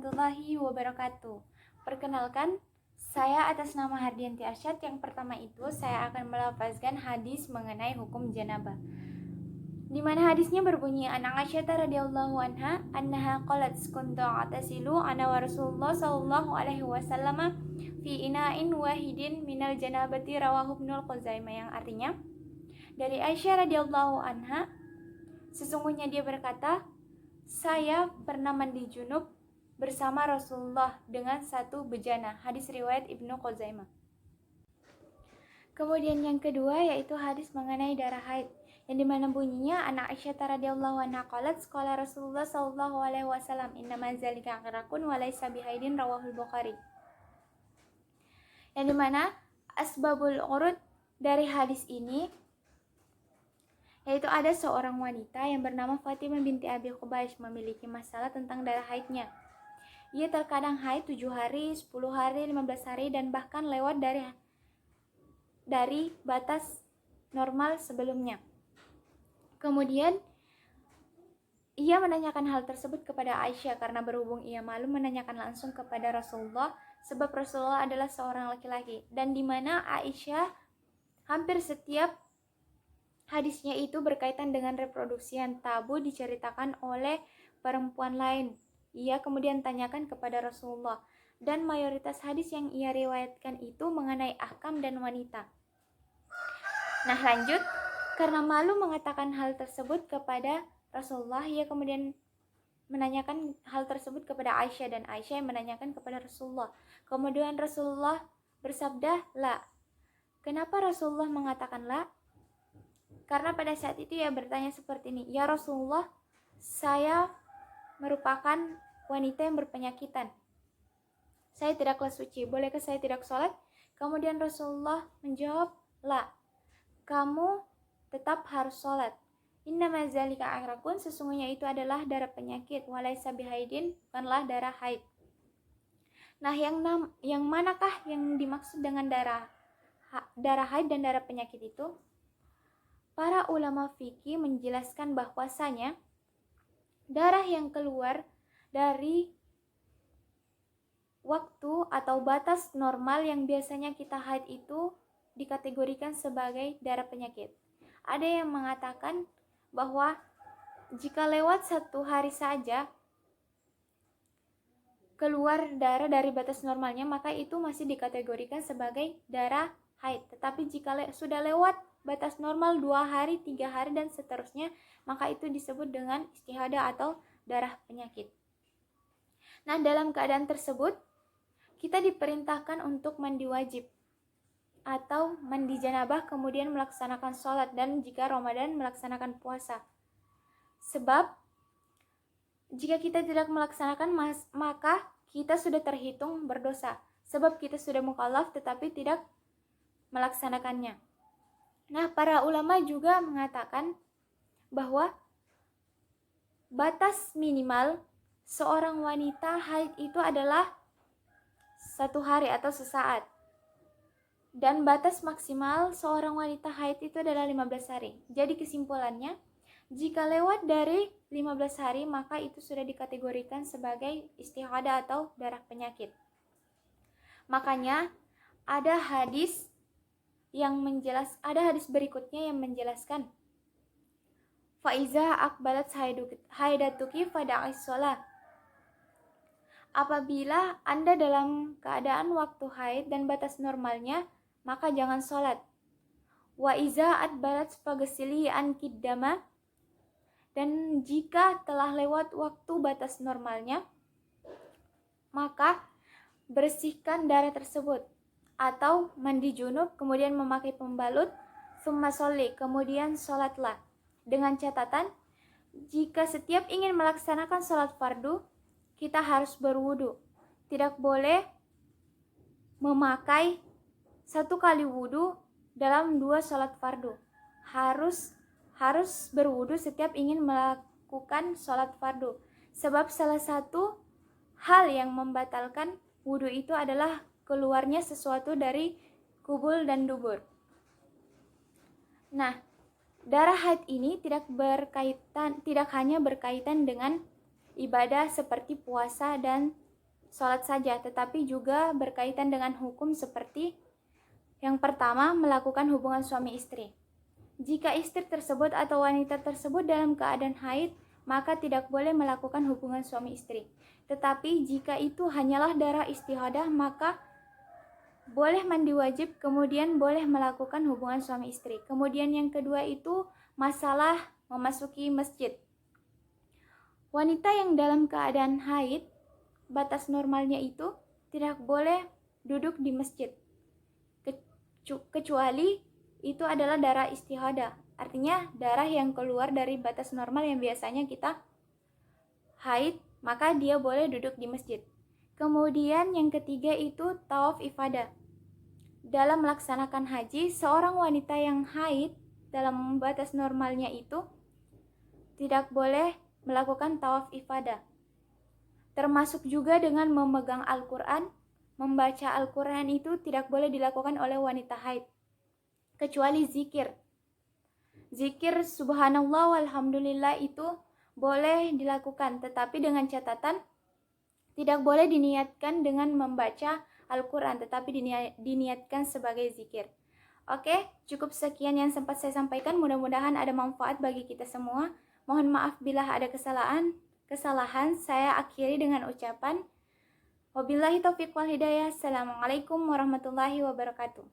warahmatullahi wabarakatuh. Perkenalkan, saya atas nama Hardianti Arsyad. Yang pertama itu saya akan melafazkan hadis mengenai hukum janabah. Di mana hadisnya berbunyi, an Aisyah radhiyallahu anha annaha qalat kuntu atasilu ana wa Rasulullah sallallahu alaihi wasallam fi ina'in wahidin minal janabati rawahu Ibnul Khuzaimah, yang artinya dari Aisyah radhiyallahu anha sesungguhnya dia berkata, saya pernah mandi junub bersama Rasulullah dengan satu bejana. Hadis riwayat Ibnu Khuzaimah. Kemudian yang kedua yaitu hadis mengenai darah haid, yang dimana bunyinya anak Aisyah radhiyallahu anha qalat qala Rasulullah sallallahu alaihi wasallam innama zalika aqrakun wa laysa bihaidin rawahul Bukhari. Yang dimana asbabul urud dari hadis ini yaitu ada seorang wanita yang bernama Fatimah binti Abi Qubaisy memiliki masalah tentang darah haidnya. Ia terkadang haid 7 hari, 10 hari, 15 hari, dan bahkan lewat dari batas normal sebelumnya. Kemudian ia menanyakan hal tersebut kepada Aisyah karena berhubung ia malu menanyakan langsung kepada Rasulullah, sebab Rasulullah adalah seorang laki-laki, dan di mana Aisyah hampir setiap hadisnya itu berkaitan dengan reproduksi yang tabu diceritakan oleh perempuan lain. Ia kemudian tanyakan kepada Rasulullah, dan mayoritas hadis yang ia riwayatkan itu mengenai ahkam dan wanita. Nah lanjut, karena malu mengatakan hal tersebut kepada Rasulullah, ia kemudian menanyakan hal tersebut kepada Aisyah, dan Aisyah yang menanyakan kepada Rasulullah. Kemudian Rasulullah bersabda, la. Kenapa Rasulullah mengatakan la? Karena pada saat itu ia bertanya seperti ini, ya Rasulullah, saya merupakan wanita yang berpenyakitan. Saya tidaklah suci, bolehkah saya tidak sholat? Kemudian Rasulullah menjawab, la, kamu tetap harus sholat. Innama zalika aqrakun, sesungguhnya itu adalah darah penyakit, walaysa bihaidin, bukanlah darah haid. Nah, yang manakah yang dimaksud dengan darah haid dan darah penyakit itu? Para ulama fikih menjelaskan bahwasanya darah yang keluar dari waktu atau batas normal yang biasanya kita haid itu dikategorikan sebagai darah penyakit. Ada yang mengatakan bahwa jika lewat 1 hari saja keluar darah dari batas normalnya, maka itu masih dikategorikan sebagai darah haid. Tetapi jika sudah lewat batas normal 2 hari, 3 hari, dan seterusnya, maka itu disebut dengan istihadah atau darah penyakit. Nah, dalam keadaan tersebut, kita diperintahkan untuk mandi wajib atau mandi janabah, kemudian melaksanakan sholat, dan jika Ramadan melaksanakan puasa. Sebab, jika kita tidak melaksanakan, maka kita sudah terhitung berdosa. Sebab kita sudah mukallaf tetapi tidak melaksanakannya. Nah, para ulama juga mengatakan bahwa batas minimal seorang wanita haid itu adalah 1 hari atau sesaat. Dan batas maksimal seorang wanita haid itu adalah 15 hari. Jadi kesimpulannya, jika lewat dari 15 hari, maka itu sudah dikategorikan sebagai istihadah atau darah penyakit. Makanya ada hadis berikutnya yang menjelaskan, faiza akbalat haidatuki fada'is sholat. Apabila Anda dalam keadaan waktu haid dan batas normalnya, maka jangan sholat. Wa iza adbalat fagesili ankidama, dan jika telah lewat waktu batas normalnya, maka bersihkan darah tersebut atau mandi junub, kemudian memakai pembalut, summa sholli, kemudian sholatlah. Dengan catatan, jika setiap ingin melaksanakan sholat fardu, kita harus berwudu. Tidak boleh memakai 1 kali wudu dalam 2 sholat fardu. Harus berwudu setiap ingin melakukan sholat fardu. Sebab salah satu hal yang membatalkan wudu itu adalah keluarnya sesuatu dari kubul dan dubur. Nah, darah haid ini tidak hanya berkaitan dengan ibadah seperti puasa dan sholat saja, tetapi juga berkaitan dengan hukum seperti yang pertama, melakukan hubungan suami istri. Jika istri tersebut atau wanita tersebut dalam keadaan haid, maka tidak boleh melakukan hubungan suami istri. Tetapi jika itu hanyalah darah istihadah, maka boleh mandi wajib, kemudian boleh melakukan hubungan suami istri. Kemudian yang kedua itu masalah memasuki masjid. Wanita yang dalam keadaan haid, batas normalnya itu tidak boleh duduk di masjid. Kecuali itu adalah darah istihadah. Artinya darah yang keluar dari batas normal yang biasanya kita haid, maka dia boleh duduk di masjid. Kemudian yang ketiga itu tawaf ifadah. Dalam melaksanakan haji, seorang wanita yang haid dalam batas normalnya itu tidak boleh melakukan tawaf ifadah. Termasuk juga dengan memegang Al-Quran. Membaca Al-Quran itu tidak boleh dilakukan oleh wanita haid, kecuali zikir. Zikir subhanallah walhamdulillah itu boleh dilakukan, tetapi dengan catatan tidak boleh diniatkan dengan membaca Al-Quran, tetapi diniatkan sebagai zikir. Oke, cukup sekian yang sempat saya sampaikan. Mudah-mudahan ada manfaat bagi kita semua. Mohon maaf bila ada kesalahan. Saya akhiri dengan ucapan wabillahi taufiq wal hidayah. Assalamualaikum warahmatullahi wabarakatuh.